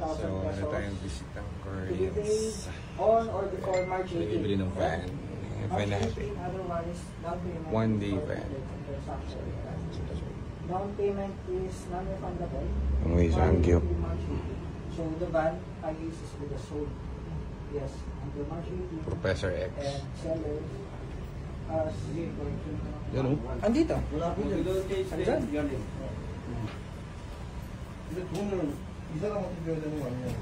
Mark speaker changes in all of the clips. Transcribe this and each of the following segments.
Speaker 1: So, wala tayong visit ng Koreans.
Speaker 2: On or before March 18.
Speaker 1: Bibili ng van. Yung van natin. One day van.
Speaker 2: Down payment is non-refundable.
Speaker 1: Ang way sa Anguio.
Speaker 2: So the van is with the sold. Yes, until March 18.
Speaker 1: Professor X.
Speaker 2: And seller as
Speaker 1: Yan o.
Speaker 2: andito. Andyan.
Speaker 3: Isa lang matibiyada mo ano yan.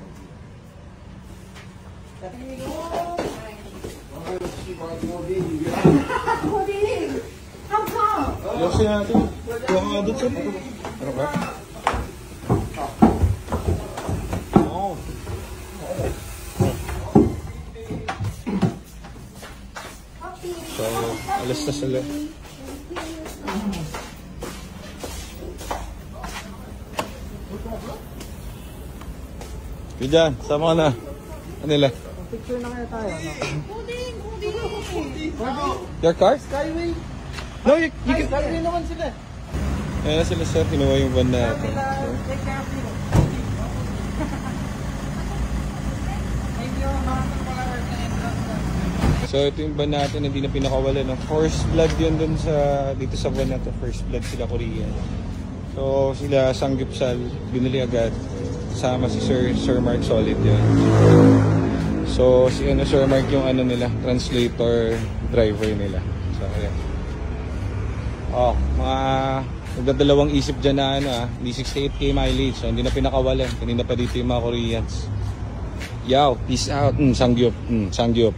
Speaker 2: How come?
Speaker 3: Yoksi natin. Yung mga doon sa ito.
Speaker 1: Ano ba?
Speaker 3: Oo.
Speaker 1: So, alas na sila. Diyan, sama ka na. Ano nila?
Speaker 2: Picture na kaya tayo, no?
Speaker 1: Your car?
Speaker 2: Skyway.
Speaker 1: No, you can...
Speaker 2: Skyway naman sila.
Speaker 1: Ayan na sila sir, kinuha yung van natin.
Speaker 2: Take care of you. Thank you,
Speaker 1: So ito yung van natin, hindi na pinakawala, no? First blood yun dun sa, dito sa van na to, first blood sila Korean. So sila Sanggupsal, binili agad. Sama si Sir Mark Solid yun. So si Sir Mark yung ano nila, translator driver nila. So ayan. Oh, mga nagdadalawang isip dyan na ano hindi 68k mileage. So hindi na pinakawalan. Kanina pa dito yung mga Koreans. Yo, peace out. Sangyup. Sangyup.